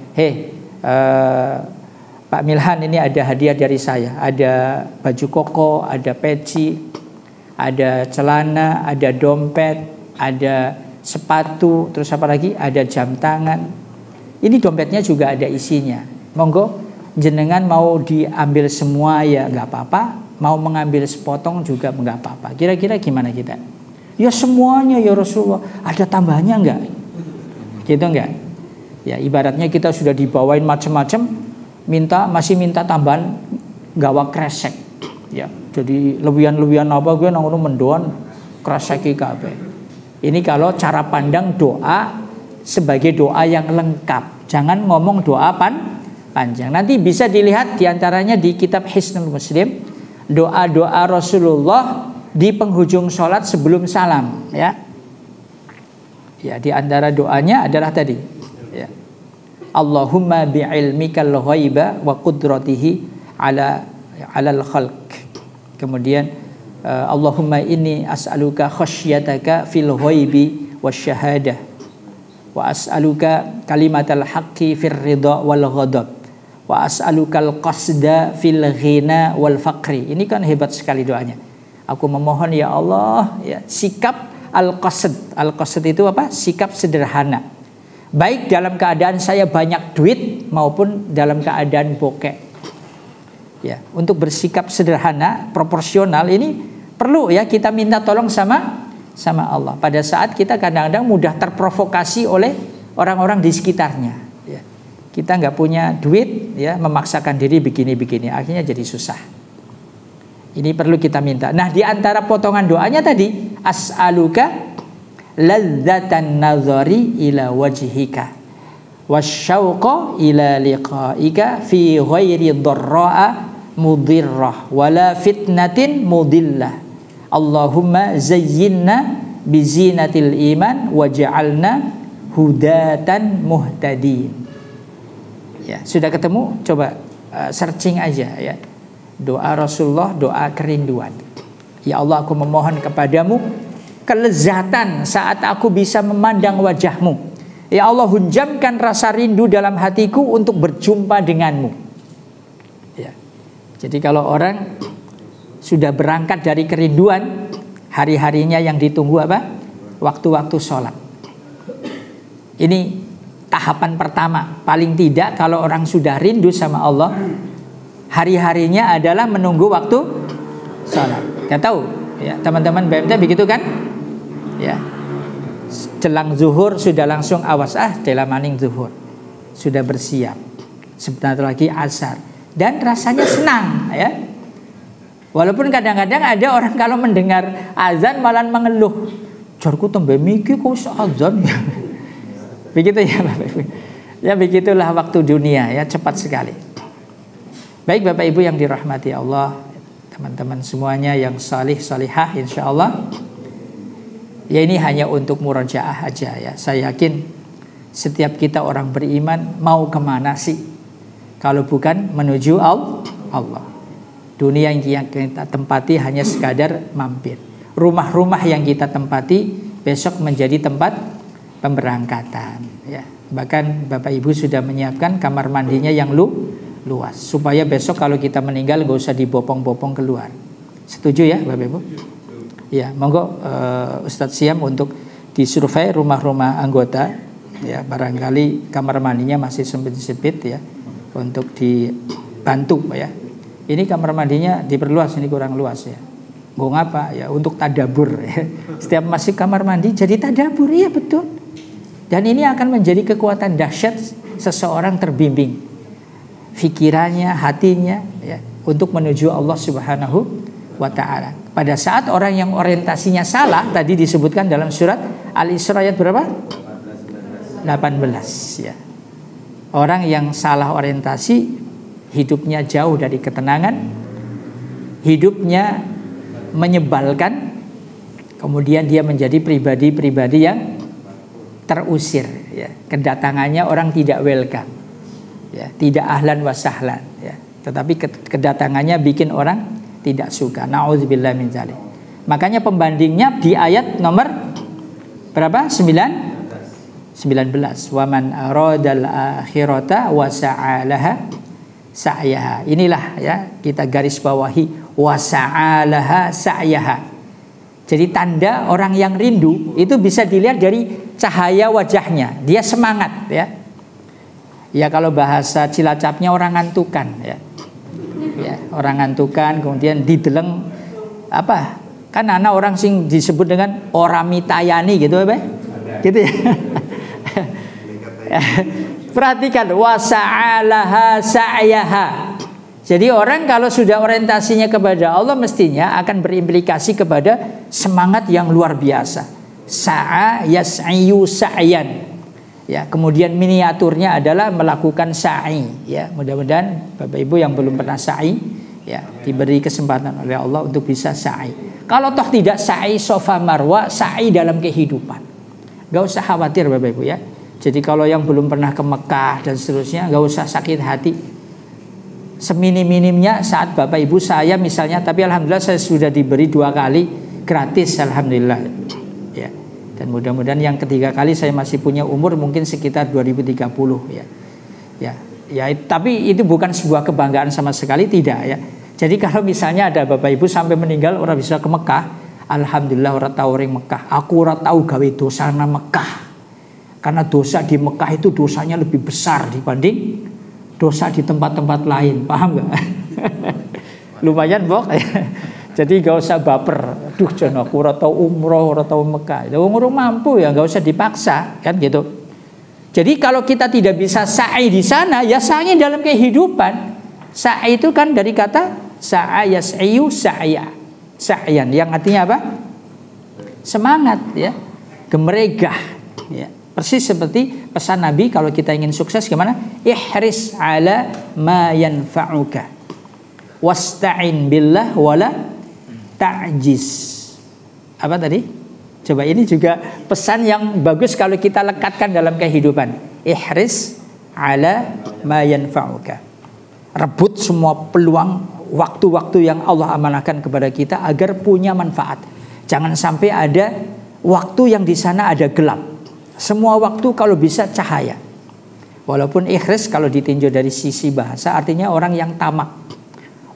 S1: Pak Milhan, ini ada hadiah dari saya. Ada baju koko, ada peci, ada celana, ada dompet, ada sepatu, terus apa lagi? Ada jam tangan. Ini dompetnya juga ada isinya. Monggo jenengan mau diambil semua ya nggak apa-apa, mau mengambil sepotong juga nggak apa-apa. Kira-kira gimana kita? Ya semuanya ya Rasulullah. Ada tambahnya nggak? Gitu nggak? Ya ibaratnya kita sudah dibawain macam-macam, masih minta tambahan gawa kresek. Ya, jadi lebihan-lebihan apa gue nang mendoan kreseki kabeh. Ini kalau cara pandang doa sebagai doa yang lengkap. Jangan ngomong doa panjang. Nanti bisa dilihat diantaranya di kitab Hisnul Muslim, doa-doa Rasulullah di penghujung sholat sebelum salam, ya. Ya, di antara doanya adalah tadi, ya. Allahumma bi'ilmikal ghaiba wa qudratihi alal khalq. Kemudian Allahumma inni as'aluka khasyataka fil ghaibi wasyahadah wa as'aluka kalimatal haqqi fir ridha wal ghadab wa as'alukal qasda fil ghina wal faqri. Ini kan hebat sekali doanya. Aku memohon ya Allah, ya, sikap al-qasd. Al-qasd itu apa? Sikap sederhana. Baik dalam keadaan saya banyak duit maupun dalam keadaan bokeh. Ya, untuk bersikap sederhana, proporsional ini perlu, ya, kita minta tolong sama Allah. Pada saat kita kadang-kadang mudah terprovokasi oleh orang-orang di sekitarnya. Ya. Kita nggak punya duit, ya, memaksakan diri begini-begini, akhirnya jadi susah. Ini perlu kita minta. Nah, di antara potongan doanya tadi, as'aluka ladzatan nazari ila wajhika wasyauqa ila liqa'ika fi ghairi dharra'a mudirrah wala fitnatin mudillah. Allahumma zayyinna bizinatil iman waj'alna hudatan muhtadin. Ya, sudah ketemu? Coba searching aja, ya. Doa Rasulullah, doa kerinduan. Ya Allah, aku memohon kepadamu kelezatan saat aku bisa memandang wajahmu, Ya Allah, hunjamkan rasa rindu dalam hatiku untuk berjumpa denganmu. Ya. Jadi kalau orang sudah berangkat dari kerinduan, hari-harinya yang ditunggu apa? Waktu-waktu sholat. Ini tahapan pertama. Paling tidak kalau orang sudah rindu sama Allah, hari-harinya adalah menunggu waktu sholat. Gak tahu ya teman-teman BMT begitu kan? Ya. Jelang zuhur sudah langsung awas dela maning zuhur. Sudah bersiap. Sebentar lagi asar. Dan rasanya senang ya. Walaupun kadang-kadang ada orang kalau mendengar azan malah mengeluh. Jarku tembe miki kok azan ya. Begitu ya Bapak Ibu. Ya begitulah waktu dunia ya, cepat sekali. Baik Bapak Ibu yang dirahmati Allah, teman-teman semuanya yang salih salihah insyaallah. Ya ini hanya untuk murajaah aja ya. Saya yakin setiap kita orang beriman mau kemana sih? Kalau bukan menuju Allah. Dunia yang kita tempati hanya sekadar mampir. Rumah-rumah yang kita tempati besok menjadi tempat pemberangkatan ya. Bahkan Bapak Ibu sudah menyiapkan kamar mandinya yang luas supaya besok kalau kita meninggal gak usah dibopong-bopong keluar. Setuju ya Bapak Ibu? Ya, monggo Ustadz Siam untuk disurvei rumah-rumah anggota ya, barangkali kamar mandinya masih sempit-sempit ya, untuk dibantu ya. Ini kamar mandinya diperluas, ini kurang luas ya. Mau ngapa ya? Untuk tadabur ya. Setiap masuk kamar mandi jadi tadabur, iya betul. Dan ini akan menjadi kekuatan dahsyat seseorang terbimbing pikirannya, hatinya ya, untuk menuju Allah Subhanahu wa ta'ala. Pada saat orang yang orientasinya salah, tadi disebutkan dalam surat Al-Isra ayat berapa? 18 ya. Orang yang salah orientasi, hidupnya jauh dari ketenangan, hidupnya menyebalkan, kemudian dia menjadi pribadi-pribadi yang terusir ya. Kedatangannya orang tidak welcome ya, tidak ahlan wa sahlan ya. Tetapi kedatangannya bikin orang tidak suka. Nauzubillah min dzalik. Makanya pembandingnya di ayat nomor berapa? 19. Wa man aradal akhirata wa sa'alaha sa'yaha. Inilah ya, kita garis bawahi wa sa'alaha sa'yaha. Jadi tanda orang yang rindu itu bisa dilihat dari cahaya wajahnya. Dia semangat ya. Ya kalau bahasa Cilacapnya orang ngantukan ya. Ya, orang ngantukan kemudian dideleng apa? Kan anak orang sing disebut dengan oramitayani gitu apa? Gitu ya. Perhatikan wasa'alaha sa'yaha. Jadi orang kalau sudah orientasinya kepada Allah mestinya akan berimplikasi kepada semangat yang luar biasa. Sa'a yas'iyu sa'yan. Ya, kemudian miniaturnya adalah melakukan sa'i ya. Mudah-mudahan Bapak Ibu yang belum pernah sa'i ya, diberi kesempatan oleh Allah untuk bisa sa'i. Kalau toh tidak sa'i Safa Marwa, sa'i dalam kehidupan. Gak usah khawatir Bapak Ibu ya. Jadi kalau yang belum pernah ke Mekah dan seterusnya gak usah sakit hati. Seminim-minimnya saat Bapak Ibu saya misalnya, tapi alhamdulillah saya sudah diberi 2 kali gratis alhamdulillah. Ya. Dan mudah-mudahan yang ketiga kali saya masih punya umur mungkin sekitar 2030 ya. Ya, tapi itu bukan sebuah kebanggaan sama sekali, tidak ya. Jadi kalau misalnya ada Bapak Ibu sampai meninggal orang bisa ke Mekah, alhamdulillah orang tahu ring Mekah. Aku orang tahu gawe dosa nang Mekah. Karena dosa di Mekah itu dosanya lebih besar dibanding dosa di tempat-tempat lain, paham nggak? Lumayan Bok. Jadi gak usah baper. Duh jangan aku ora tau umroh, ora tau Mekah. Ya umroh mampu ya, gak usah dipaksa kan gitu. Jadi kalau kita tidak bisa sa'i di sana, ya sa'i dalam kehidupan. Sa'i itu kan dari kata sa'a yas'iyu sa'ya. Sa'yan yang artinya apa? Semangat ya, gemeregah ya. Persis seperti pesan Nabi kalau kita ingin sukses gimana? Ihris ala ma yanfa'uka. Wasta'in billah wala ta'jiz. Apa tadi? Coba ini juga pesan yang bagus kalau kita lekatkan dalam kehidupan. Ihris ala ma yanfa'uka. Rebut semua peluang waktu-waktu yang Allah amanahkan kepada kita agar punya manfaat. Jangan sampai ada waktu yang di sana ada gelap. Semua waktu kalau bisa cahaya. Walaupun ihris kalau ditinjau dari sisi bahasa artinya orang yang tamak,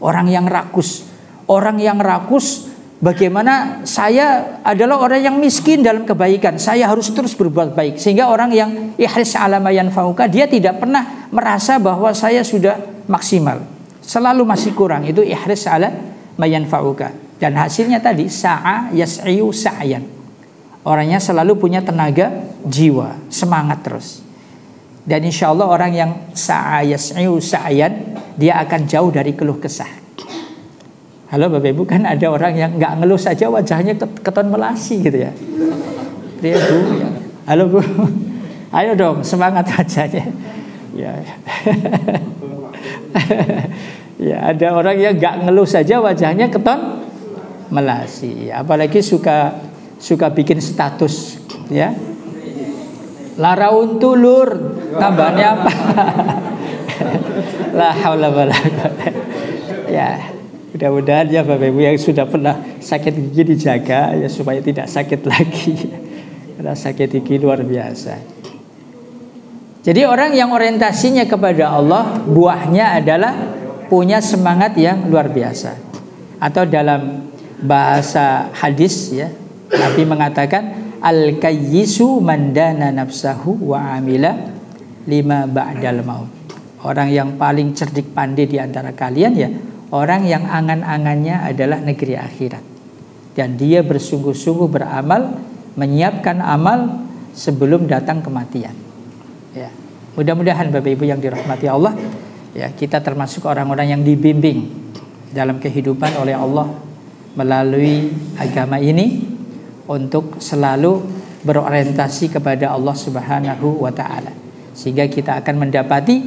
S1: orang yang rakus. Orang yang rakus, bagaimana saya adalah orang yang miskin dalam kebaikan, saya harus terus berbuat baik. Sehingga orang yang ihris ala ma yanfa'uka, dia tidak pernah merasa bahwa saya sudah maksimal, selalu masih kurang. Itu ihris ala ma yanfa'uka. Dan hasilnya tadi sa'a yas'iyu sa'yan. Orangnya selalu punya tenaga jiwa, semangat terus. Dan insya Allah orang yang sa'a yas'iyu sa'yan, dia akan jauh dari keluh kesah. Halo Bapak Ibu, kan ada orang yang nggak ngeluh saja wajahnya keton melasi gitu ya. Dia Bu, ya. Halo Bu, ayo dong semangat wajahnya. Ya, ya ada orang yang nggak ngeluh saja wajahnya keton melasi. Apalagi suka bikin status, ya. Laraun tulur, tambahnya apa? La haula wala quwwata. Ya, mudah-mudahan ya Bapak Ibu yang sudah pernah sakit gigi dijaga ya supaya tidak sakit lagi. Karena sakit gigi luar biasa. Jadi orang yang orientasinya kepada Allah, buahnya adalah punya semangat yang luar biasa. Atau dalam bahasa hadis ya, Nabi mengatakan al-kayyisu mandana nafsahu wa amila lima ba'dal maut. Orang yang paling cerdik pandai di antara kalian ya orang yang angan-angannya adalah negeri akhirat. Dan dia bersungguh-sungguh beramal, menyiapkan amal sebelum datang kematian. Ya. Mudah-mudahan Bapak Ibu yang dirahmati Allah, ya kita termasuk orang-orang yang dibimbing dalam kehidupan oleh Allah melalui agama ini untuk selalu berorientasi kepada Allah Subhanahu wa taala. Sehingga kita akan mendapati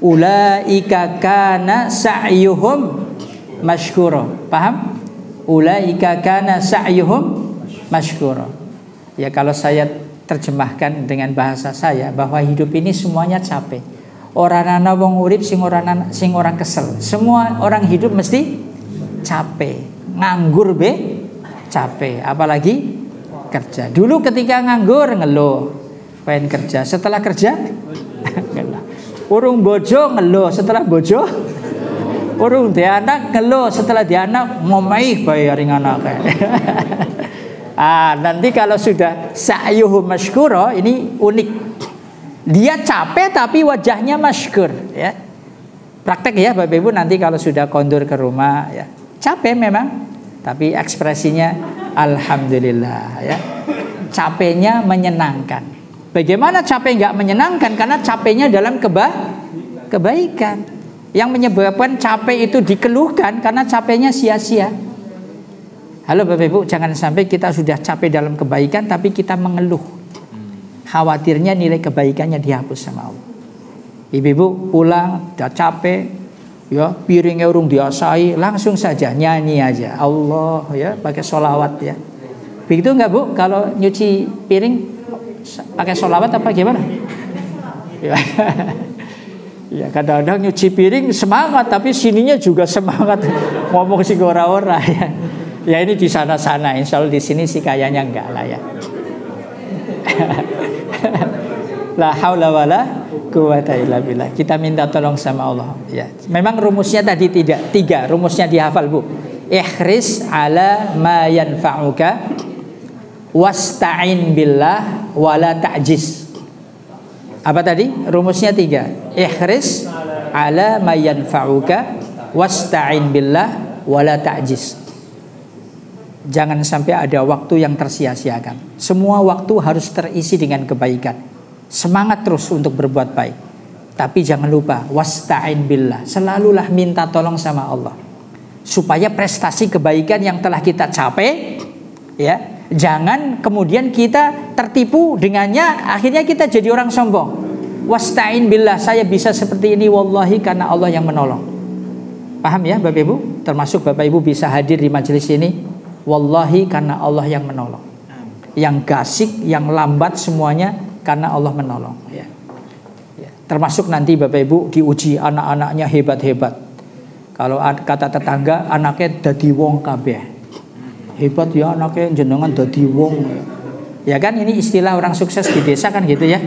S1: ulaika kana sa'yuhum masykura. Paham? Ulaika kana sa'yuhum masykura. Ya kalau saya terjemahkan dengan bahasa saya bahwa hidup ini semuanya capek. Orang ana wong urip sing orang kesel. Semua orang hidup mesti capek. Nganggur be capek, apalagi kerja. Dulu ketika nganggur ngeluh, pengen kerja. Setelah kerja ngeluh. Urung bojo ngeluh, setelah bojo urung dia anak ngeluh, setelah dia anak ngomai bayaring anak. Nanti kalau sudah sa'yuhu masykura, ini unik. Dia capek tapi wajahnya masykur ya. Praktek ya Bapak Ibu nanti kalau sudah kondur ke rumah ya. Capek memang tapi ekspresinya alhamdulillah ya. Capeknya menyenangkan. Bagaimana capek nggak menyenangkan? Karena capeknya dalam kebaikan. Yang menyebabkan capek itu dikeluhkan karena capeknya sia-sia. Halo Bapak Ibu, jangan sampai kita sudah capek dalam kebaikan tapi kita mengeluh. Khawatirnya nilai kebaikannya dihapus sama Allah. Ibu-ibu pulang udah capek, ya piringnya urung diasai, langsung saja nyanyi aja Allah ya, pakai sholawat ya. Begitu enggak Bu? Kalau nyuci piring pakai sholawat apa gimana? Ya, ya kadang-kadang nyuci piring semangat tapi sininya juga semangat ngomong sih ora-ora ya. Ya ini di sana-sana, insya Allah di sini sih kayaknya enggak lah ya. La haula wala quwata illa billah. Kita minta tolong sama Allah ya. Memang rumusnya tadi tidak 3, rumusnya dihafal Bu. Ihris ala ma yanfa'uka wasta'in billah wala ta'jiz. Apa tadi? Rumusnya 3. Ihris ala ma yanfa'uka wasta'in billah wala ta'jiz. Jangan sampai ada waktu yang tersia-siakan. Semua waktu harus terisi dengan kebaikan. Semangat terus untuk berbuat baik. Tapi jangan lupa wasta'in billah. Selalulah minta tolong sama Allah. Supaya prestasi kebaikan yang telah kita capai ya, jangan kemudian kita tertipu dengannya, akhirnya kita jadi orang sombong. Wasta'in billah, saya bisa seperti ini wallahi karena Allah yang menolong. Paham ya Bapak Ibu? Termasuk Bapak Ibu bisa hadir di majelis ini wallahi karena Allah yang menolong. Yang gasik, yang lambat semuanya karena Allah menolong ya. Ya. Termasuk nanti Bapak Ibu diuji anak-anaknya hebat-hebat. Kalau kata tetangga anaknya dadi wong kabeh. Hebat ya anaknya jenengan dadi wong. Ya kan, ini istilah orang sukses di desa kan gitu ya.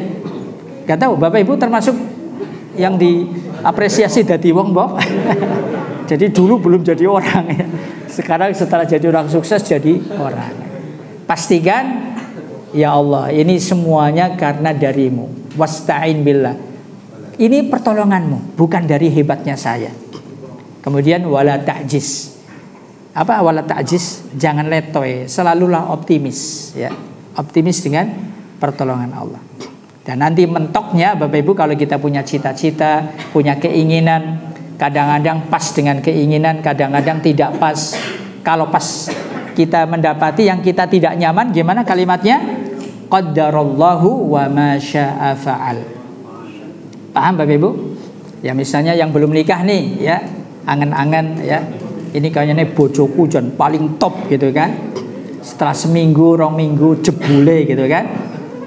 S1: Gak tahu Bapak Ibu termasuk yang diapresiasi dadi wong mbok. Jadi dulu belum jadi orang ya. Sekarang setelah jadi orang sukses jadi orang. Pastikan ya Allah, ini semuanya karena darimu. Wasta'in billah. Ini pertolonganmu, bukan dari hebatnya saya. Kemudian wala ta'jiz. Apa wala ta'jiz? Jangan letoy, selalulah optimis ya. Optimis dengan pertolongan Allah. Dan nanti mentoknya Bapak Ibu, kalau kita punya cita-cita, punya keinginan, kadang-kadang pas dengan keinginan, kadang-kadang tidak pas. Kalau pas kita mendapati yang kita tidak nyaman, gimana kalimatnya? Qaddarallahu wa ma syaa fa'al. Paham Bapak Ibu? Ya misalnya yang belum nikah nih ya, angen-angen ya. Ini kayaknya bojoku jan paling top gitu kan. Setelah seminggu, 2 minggu jebule gitu kan.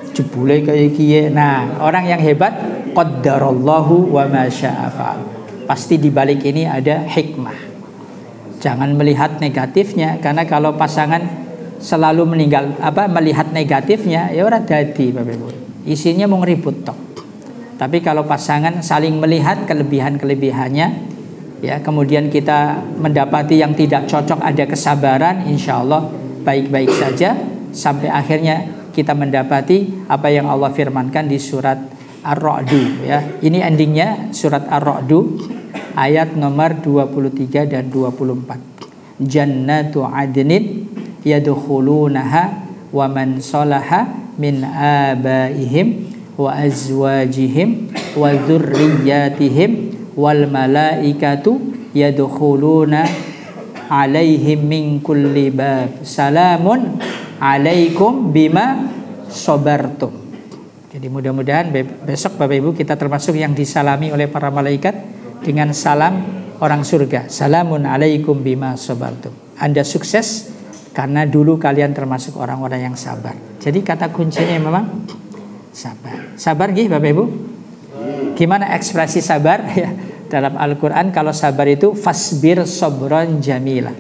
S1: Jebule kayak kiye. Nah, orang yang hebat qaddarallahu wa ma syaa fa'al. Pasti di balik ini ada hikmah. Jangan melihat negatifnya, karena kalau pasangan selalu melihat negatifnya, ya ora dadi Bapak Ibu. Isinya mau ngeribut tok. Tapi kalau pasangan saling melihat kelebihan-kelebihannya, ya, kemudian kita mendapati yang tidak cocok, ada kesabaran, insya Allah baik-baik saja sampai akhirnya kita mendapati apa yang Allah firmankan di surat Ar-Ra'du ya. Ini endingnya surat Ar-Ra'du ayat nomor 23 dan 24. Jannatu adnin yadkhulunaha wa man salaha min abaihim wa azwajihim wa dzurriyyatihim wal malaikatu yadkhuluna alaihim min kulli bab salamun alaikum bima sabartum. Jadi mudah-mudahan besok Bapak Ibu kita termasuk yang disalami oleh para malaikat dengan salam orang surga. Salamun alaikum bima sabartum. Anda sukses karena dulu kalian termasuk orang-orang yang sabar. Jadi kata kuncinya memang sabar. Sabar nggih Bapak Ibu? Gimana ekspresi sabar ya? Dalam Al-Quran kalau sabar itu fasbir sobron jamila.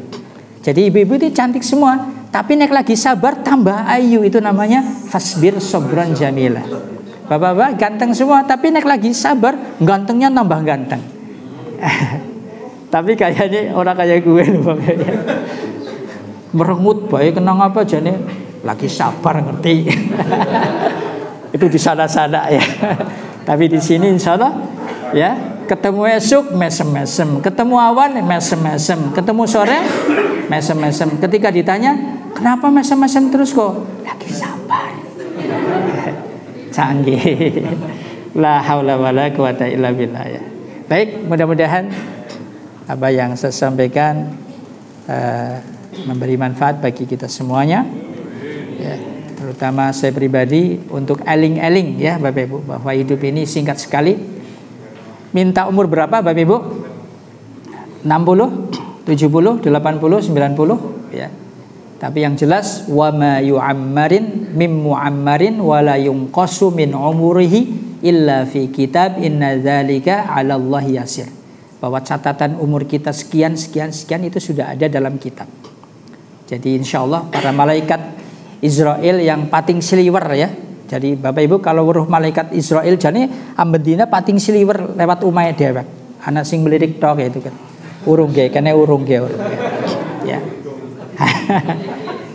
S1: Jadi ibu-ibu itu cantik semua, tapi nek lagi sabar tambah ayu, itu namanya fasbir sobron jamila. Bapak-bapak ganteng semua, tapi nek lagi sabar gantengnya tambah ganteng. Tapi kayaknya orang kayak gue loh, merengut baik kenang apa jane lagi sabar ngerti. Itu di sana-sana ya. Tapi di sini insya Allah ya, ketemu esok mesem-mesem, ketemu awan mesem-mesem, ketemu sore mesem-mesem. Ketika ditanya kenapa mesem-mesem terus kok, lagi sabar. Canggih. La haula wala quwata illa billah ya. Baik, mudah-mudahan apa yang saya sampaikan memberi manfaat bagi kita semuanya ya, terutama saya pribadi, untuk eling-eling ya Bapak Ibu, bahwa hidup ini singkat sekali. Minta umur berapa Bapak Ibu? 60, 70, 80, 90 ya. Tapi yang jelas wa ma yu'ammarin mim mu'ammarin wa la yunqasu min umurihi illa fi kitab inna dzalika 'ala Allah yasir. Bahwa catatan umur kita sekian itu sudah ada dalam kitab. Jadi insyaallah para malaikat Israel yang pating sliwer ya. Jadi Bapak Ibu kalau weruh malaikat Israel jane ambendina pating sliwer lewat umahe dhewek. Ana sing melirik tok itu kan. Urung ge ya.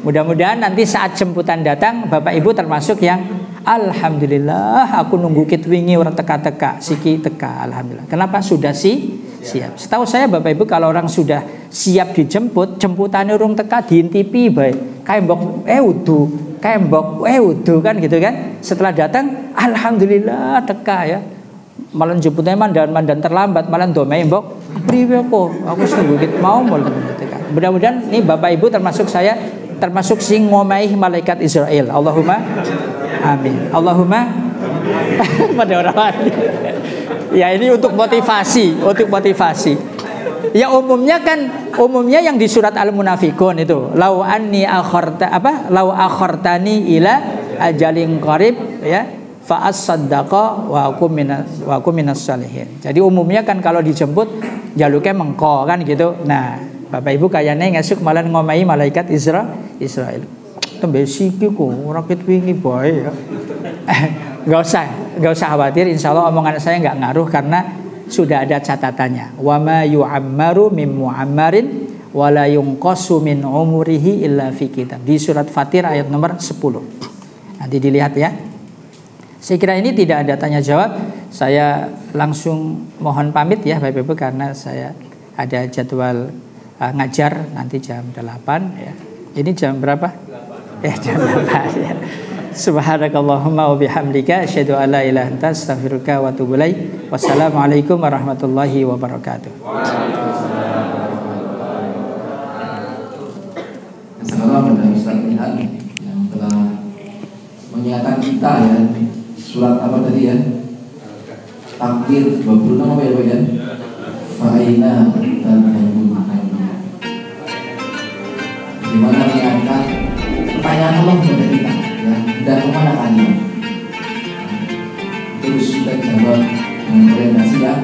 S1: Mudah-mudahan nanti saat jemputan datang Bapak Ibu termasuk yang alhamdulillah aku nunggu kit wingi ora teka-teka, siki teka alhamdulillah. Kenapa? Sudah siap. Setahu saya Bapak Ibu kalau orang sudah siap dijemput, jemputane urung teka diintipi bae. Kae mbok udu kan gitu kan. Setelah datang alhamdulillah teka ya. Malah jemputnya mandan terlambat, malah domei mbok priwe kok aku nunggu mau teka. Mudah-mudahan nih Bapak Ibu termasuk saya termasuk sing ngomaih malaikat Israel. Allahumma amin. Allahumma pada orang. Ya ini untuk motivasi. Ya umumnya yang di surat Al-Munafikun itu lau akhartani ila ajalin qarib ya fa as-saddaqa wa aku minas salihin. Jadi umumnya kan kalau dijemput jaluknya mengko kan gitu. Nah, Bapak Ibu kayaknya ngesuk malah ngomai malaikat Israel. tembe siki kok ora ket wingi bae ya. Enggak usah khawatir, insya Allah omongan saya nggak ngaruh karena sudah ada catatannya. Wa ma yu'ammaru min mu'ammarin wa la yunqasu min umurihi illa fi kitab. Di surat Fatir ayat nomor 10. Nanti dilihat ya. Saya kira ini tidak ada tanya jawab. Saya langsung mohon pamit ya Bapak Ibu karena saya ada jadwal ngajar nanti jam 8 ya. Ini jam berapa? 8. Jam 8 ya. Subhanakallahumma wa bihamdika asyhadu an la ilaha illa anta astaghfiruka wa atubu ilaik. Wassalamualaikum warahmatullahi wabarakatuh.
S2: Assalamualaikum pada Ustaz Nihat yang telah mengingatkan kita ya, surat apa tadi ya? Takdir 26 apa ya Pak ya? Fa'ina dan dimana mengingatkan pertanyaan Allah kepada kita ya, dan kemana kalian? Terus kita jawab dengan orientasi ya